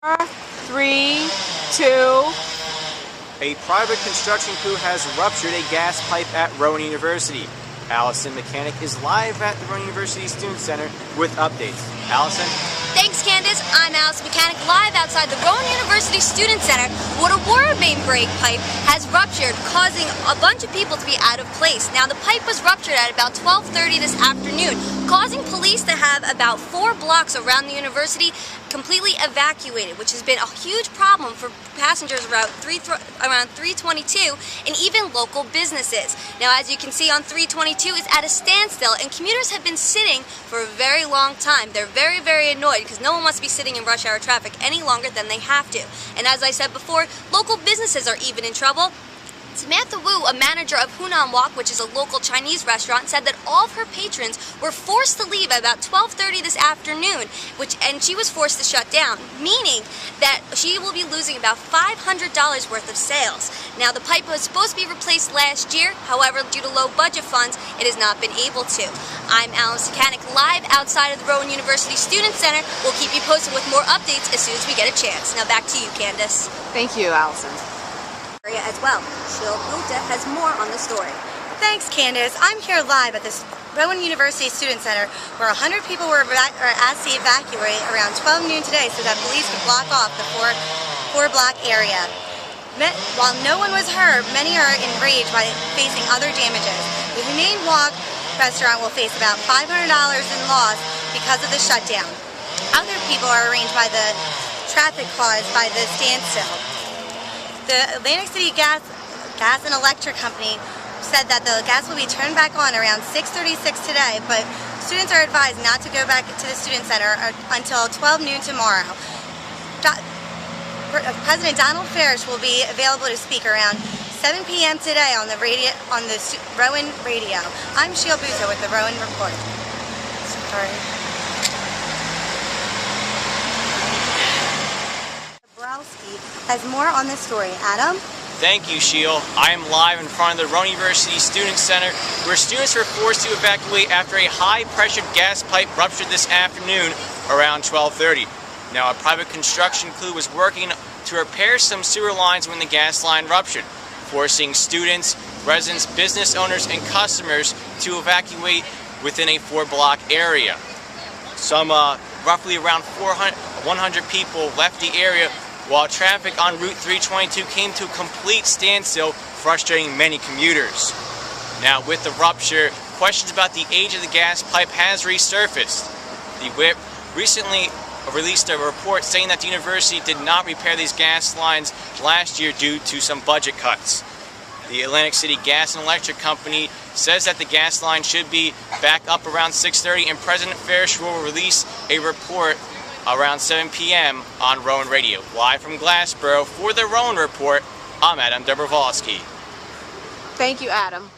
3, 2. A private construction crew has ruptured a gas pipe at Rowan University. Allison Mechanic is live at the Rowan University Student Center with updates. Allison? Thanks, Candace. I'm Alice Mechanic, live outside the Rowan University Student Center, where a water main break pipe has ruptured, causing a bunch of people to be out of place. Now, the pipe was ruptured at about 12:30 this afternoon, causing police to have about 4 blocks around the university completely evacuated, which has been a huge problem for passengers around 322 and even local businesses. Now, as you can see on 322, it's at a standstill, and commuters have been sitting for a very long time. They're very, very annoyed because no one wants to be sitting in rush hour traffic any longer than they have to. And as I said before, local businesses are even in trouble. Samantha Wu, a manager of Hunan Wok, which is a local Chinese restaurant, said that all of her patrons were forced to leave at about 12:30 this afternoon, and she was forced to shut down, meaning that she will be losing about $500 worth of sales. Now, the pipe was supposed to be replaced last year, however, due to low budget funds, it has not been able to. I'm Alice Mechanic, live outside of the Rowan University Student Center. We'll keep you posted with more updates as soon as we get a chance. Now back to you, Candace. Thank you, Allison. As well. Sheila Gupta has more on the story. Thanks, Candace. I'm here live at this Rowan University Student Center where 100 people were asked to evacuate around 12 noon today so that police could block off the four-block area. While no one was hurt, many are enraged by facing other damages. The Hunan Wok restaurant will face about $500 in loss because of the shutdown. Other people are arranged by the traffic caused by the standstill. The Atlantic City Gas and Electric Company said that the gas will be turned back on around 6:36 today, but students are advised not to go back to the Student Center until 12 noon tomorrow. President Donald Farish will be available to speak around 7 p.m. today on the Rowan radio. I'm Sheila Gupta with the Rowan Report. Sorry. Has more on this story. Adam? Thank you, Sheila. I am live in front of the Rowan University Student Center, where students were forced to evacuate after a high-pressured gas pipe ruptured this afternoon around 12:30. Now, a private construction crew was working to repair some sewer lines when the gas line ruptured, forcing students, residents, business owners, and customers to evacuate within a 4-block area. Some roughly around 100 people left the area, while traffic on Route 322 came to a complete standstill, frustrating many commuters. Now, with the rupture, questions about the age of the gas pipe has resurfaced. The WIP recently released a report saying that the university did not repair these gas lines last year due to some budget cuts. The Atlantic City Gas and Electric Company says that the gas line should be back up around 6:30, and President Farish will release a report around 7 p.m. on Rowan Radio. Live from Glassboro for the Rowan Report, I'm Adam Dobrovolsky. Thank you, Adam.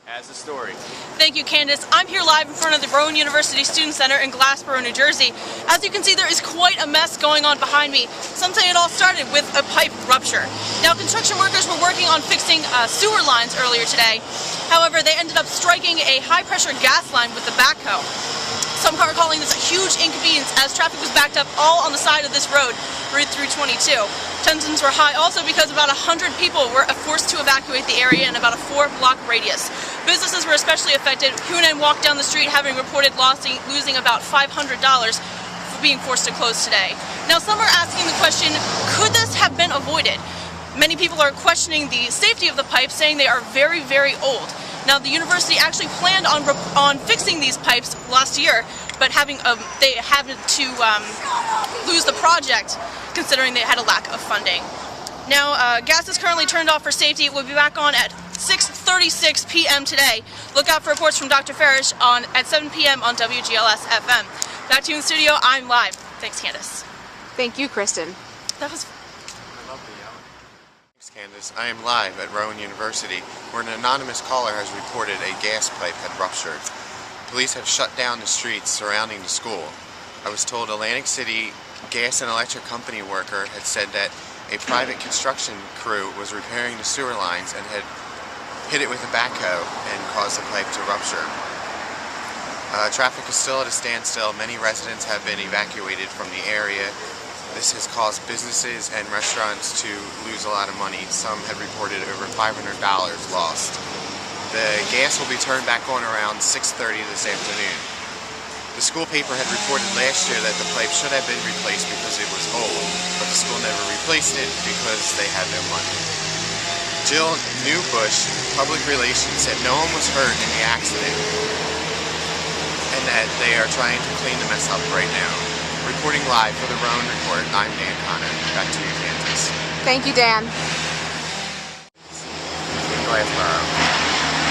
As the story. Thank you, Candace. I'm here live in front of the Rowan University Student Center in Glassboro, New Jersey. As you can see, there is quite a mess going on behind me. Some say it all started with a pipe rupture. Now, construction workers were working on fixing sewer lines earlier today. However, they ended up striking a high-pressure gas line with the backhoe. Some are calling this a huge inconvenience as traffic was backed up all on the side of this road, Route 322. Tensions were high also because about 100 people were forced to evacuate the area in about a 4-block radius. Businesses were especially affected. Hunan walked down the street having reported losing about $500 for being forced to close today. Now, some are asking the question, could this have been avoided? Many people are questioning the safety of the pipes, saying they are very, very old. Now, the university actually planned on fixing these pipes last year, but they happened to lose the project, considering they had a lack of funding. Now, gas is currently turned off for safety. It will be back on at 6:36 p.m. today. Look out for reports from Dr. Farish at 7 p.m. on WGLS FM. Back to you in studio. I'm live. Thanks, Candace. Thank you, Kristen. That was. Thanks, Candace. I am live at Rowan University, where an anonymous caller has reported a gas pipe had ruptured. Police have shut down the streets surrounding the school. I was told Atlantic City Gas and Electric Company worker had said that a private construction crew was repairing the sewer lines and had hit it with a backhoe and caused the pipe to rupture. Traffic is still at a standstill. Many residents have been evacuated from the area. This has caused businesses and restaurants to lose a lot of money. Some had reported over $500 lost. The gas will be turned back on around 6:30 this afternoon. The school paper had reported last year that the pipe should have been replaced because it was old, but the school never replaced it because they had no money. Jill Newbush, Public Relations, said no one was hurt in the accident and that they are trying to clean the mess up right now. Reporting live for the Rowan Report, I'm Dan Connor. Back to you, Kansas. Thank you, Dan. In Glassboro.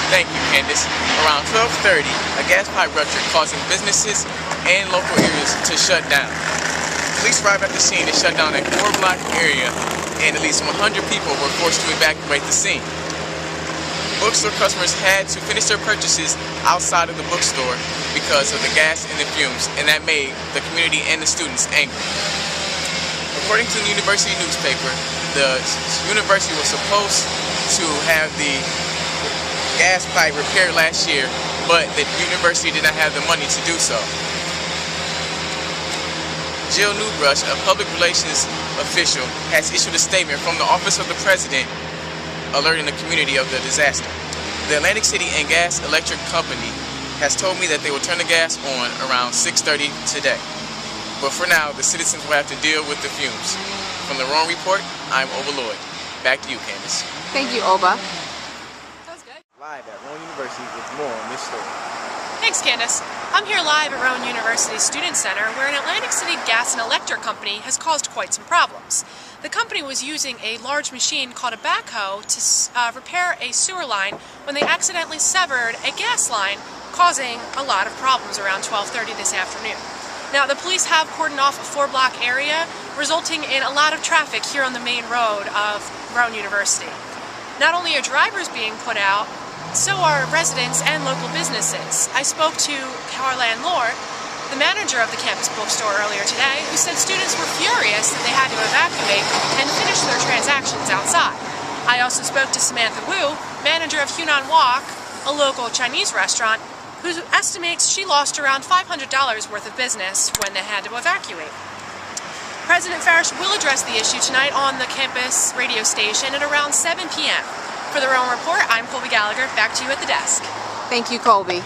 Thank you, Candace. Around 12:30, a gas pipe ruptured, causing businesses and local areas to shut down. Police arrived at the scene to shut down a 4-block area, and at least 100 people were forced to evacuate the scene. Bookstore customers had to finish their purchases outside of the bookstore because of the gas and the fumes, and that made the community and the students angry. According to the university newspaper, the university was supposed to have the gas pipe repaired last year, but the university did not have the money to do so. Jill Newbush, a public relations official, has issued a statement from the Office of the President alerting the community of the disaster. The Atlantic City and Gas Electric Company has told me that they will turn the gas on around 6:30 today. But for now, the citizens will have to deal with the fumes. From the Rowan Report, I'm Oba Lloyd. Back to you, Candace. Thank you, Oba. Live at Rowan University with more on this story. Thanks, Candace. I'm here live at Rowan University Student Center, where an Atlantic City gas and electric company has caused quite some problems. The company was using a large machine called a backhoe to repair a sewer line when they accidentally severed a gas line, causing a lot of problems around 12:30 this afternoon. Now, the police have cordoned off a 4-block area, resulting in a lot of traffic here on the main road of Rowan University. Not only are drivers being put out, so are residents and local businesses. I spoke to Carlan Lore, the manager of the campus bookstore, earlier today, who said students were furious that they had to evacuate and finish their transactions outside. I also spoke to Samantha Wu, manager of Hunan Wok, a local Chinese restaurant, who estimates she lost around $500 worth of business when they had to evacuate. President Farish will address the issue tonight on the campus radio station at around 7 p.m. For the Rowan Report, I'm Colby Gallagher. Back to you at the desk. Thank you, Colby.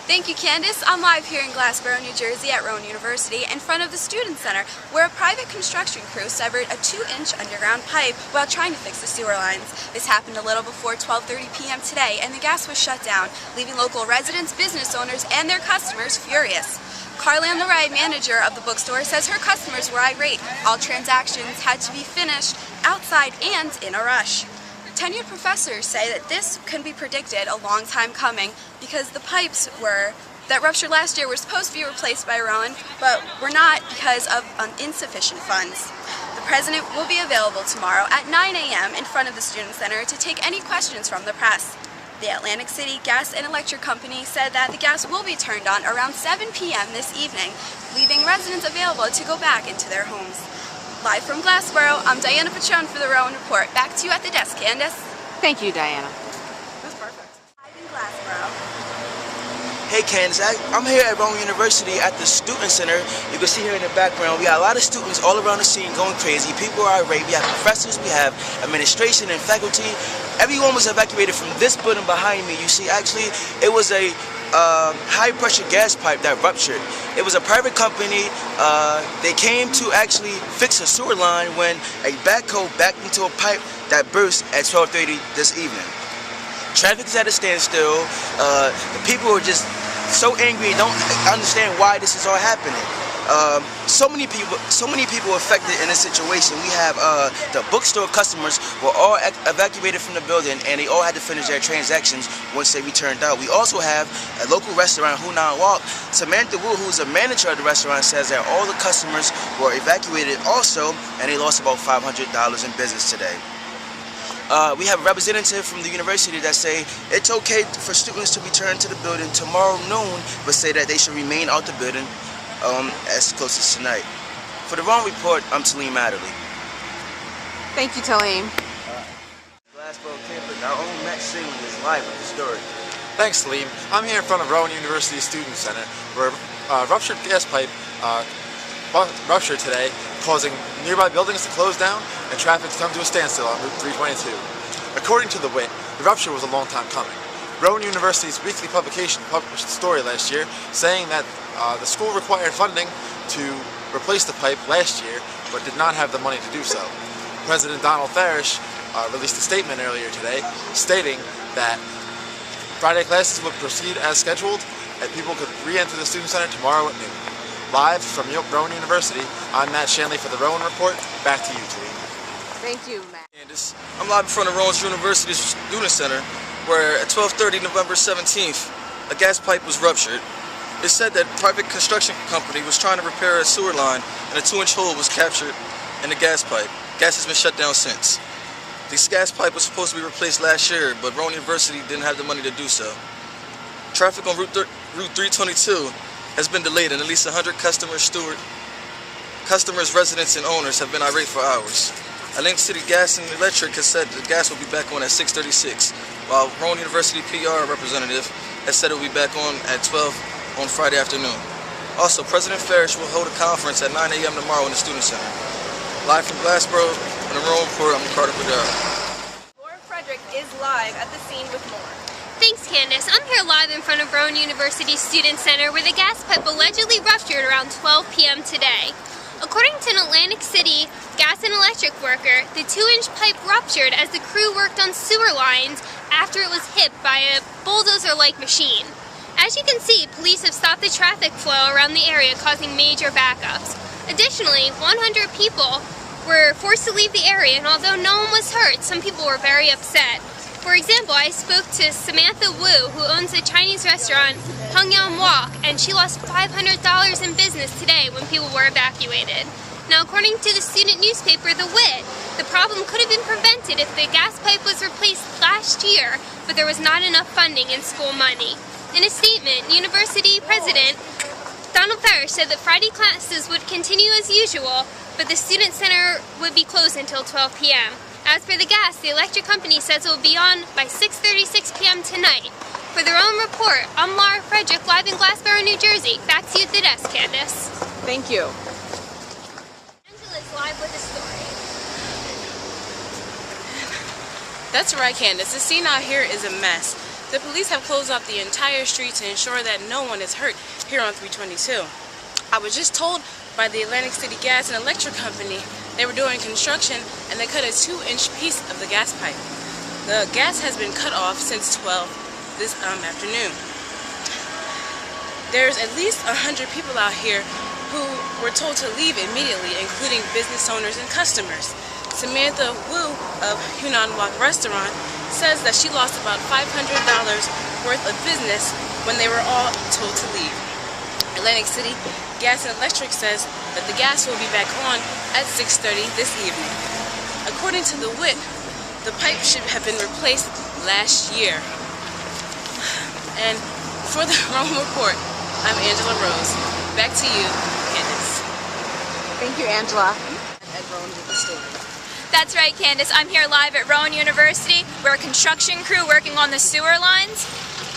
Thank you, Candace. I'm live here in Glassboro, New Jersey at Rowan University in front of the Student Center, where a private construction crew severed a 2-inch underground pipe while trying to fix the sewer lines. This happened a little before 12:30 p.m. today, and the gas was shut down, leaving local residents, business owners, and their customers furious. Carlan Lore, manager of the bookstore, says her customers were irate. All transactions had to be finished outside and in a rush. Tenured professors say that this can be predicted a long time coming because the pipes that ruptured last year were supposed to be replaced by Rowan, but were not because of insufficient funds. The president will be available tomorrow at 9 a.m. in front of the Student Center to take any questions from the press. The Atlantic City Gas and Electric Company said that the gas will be turned on around 7 p.m. this evening, leaving residents available to go back into their homes. Live from Glassboro, I'm Diana Patron for the Rowan Report. Back to you at the desk, Candace. Thank you, Diana. That's perfect. Live in Glassboro. Hey Candace, I'm here at Rowan University at the Student Center. You can see here in the background, we got a lot of students all around the scene going crazy. People are irate. We have professors, we have administration and faculty. Everyone was evacuated from this building behind me. You see, actually, it was a high-pressure gas pipe that ruptured. It was a private company. They came to actually fix a sewer line when a backhoe backed into a pipe that burst at 12:30 this evening. Traffic is at a standstill. The people are just so angry, don't understand why this is all happening. So many people affected in this situation. We have the bookstore customers were all evacuated from the building, and they all had to finish their transactions once they returned out. We also have a local restaurant, Hunan Wok. Samantha Wu, who's a manager of the restaurant, says that all the customers were evacuated also, and they lost about $500 in business today. We have a representative from the university that say it's okay for students to return to the building tomorrow noon, but say that they should remain out the building as close as tonight. For the Rowan Report, I'm Talim Adderley. Thank you, Talim. Glassboro campus, our own Matt Singh is live with the story. Thanks, Talim. I'm here in front of Rowan University Student Center, where a ruptured gas pipe ruptured today, causing nearby buildings to close down and traffic to come to a standstill on Route 322. According to the WIT, the rupture was a long time coming. Rowan University's weekly publication published a story last year saying that the school required funding to replace the pipe last year, but did not have the money to do so. President Donald Farish released a statement earlier today stating that Friday classes would proceed as scheduled and people could re-enter the Student Center tomorrow at noon. Live from Rowan University, I'm Matt Shanley for the Rowan Report. Back to you, team. Thank you, Matt. I'm live in front of Rowan University Student Center, where at 12:30 November 17th, a gas pipe was ruptured. It said that a private construction company was trying to repair a sewer line and a 2-inch hole was captured in the gas pipe. Gas has been shut down since. This gas pipe was supposed to be replaced last year, but Rowan University didn't have the money to do so. Traffic on Route 322 has been delayed, and at least 100 customers, residents, and owners have been irate for hours. Atlantic City Gas and Electric has said the gas will be back on at 6:36, while Rowan University PR representative has said it will be back on at 12 on Friday afternoon. Also, President Farish will hold a conference at 9 a.m. tomorrow in the Student Center. Live from Glassboro and the Rowan Report, I'm Carter Padaro. Laura Frederick is live at the scene with more. Thanks, Candace. I'm here live in front of Rowan University Student Center where the gas pipe allegedly ruptured around 12 p.m. today. According to an Atlantic City gas and electric worker, the 2-inch pipe ruptured as the crew worked on sewer lines after it was hit by a bulldozer-like machine. As you can see, police have stopped the traffic flow around the area, causing major backups. Additionally, 100 people were forced to leave the area, and although no one was hurt, some people were very upset. For example, I spoke to Samantha Wu, who owns a Chinese restaurant, Hungyang Wok, and she lost $500 in business today when people were evacuated. Now, according to the student newspaper, The Wit, the problem could have been prevented if the gas pipe was replaced last year, but there was not enough funding in school money. In a statement, University President Donald Farish said that Friday classes would continue as usual, but the Student Center would be closed until 12 p.m. As for the gas, the electric company says it will be on by 6:36 p.m. tonight. For the Rowan Report, I'm Laura Frederick, live in Glassboro, New Jersey. Back to you at the desk, Candace. Thank you. Angela's live with a story. That's right, Candace. The scene out here is a mess. The police have closed off the entire street to ensure that no one is hurt here on 322. I was just told by the Atlantic City Gas and Electric Company they were doing construction and they cut a 2-inch piece of the gas pipe. The gas has been cut off since 12 this afternoon. There's at least 100 people out here who were told to leave immediately, including business owners and customers. Samantha Wu of Hunan Wok Restaurant says that she lost about $500 worth of business when they were all told to leave. Atlantic City Gas and Electric says that the gas will be back on at 6:30 this evening. According to the WIT, the pipe should have been replaced last year. And for the Rowan Report, I'm Angela Rose. Back to you, Candace. Thank you, Angela. At Rowan with the story. That's right, Candace. I'm here live at Rowan University, where a construction crew working on the sewer lines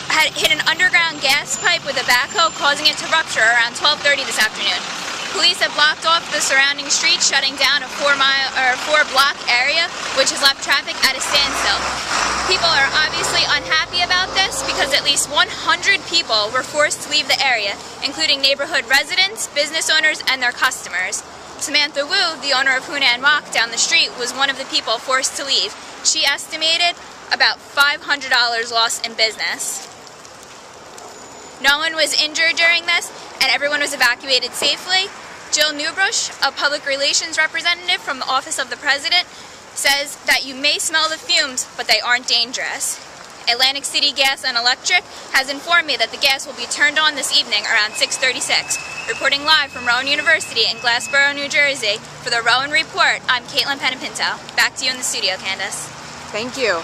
had hit an underground gas pipe with a backhoe, causing it to rupture around 12:30 this afternoon. Police have blocked off the surrounding streets, shutting down a 4-block area, which has left traffic at a standstill. People are obviously unhappy about this because at least 100 people were forced to leave the area, including neighborhood residents, business owners, and their customers. Samantha Wu, the owner of Hunan Wok down the street, was one of the people forced to leave. She estimated about $500 lost in business. No one was injured during this, and everyone was evacuated safely. Jill Newbrush, a public relations representative from the Office of the President, says that you may smell the fumes, but they aren't dangerous. Atlantic City Gas and Electric has informed me that the gas will be turned on this evening around 6:36. Reporting live from Rowan University in Glassboro, New Jersey, for the Rowan Report, I'm Caitlin Penapinto. Back to you in the studio, Candace. Thank you.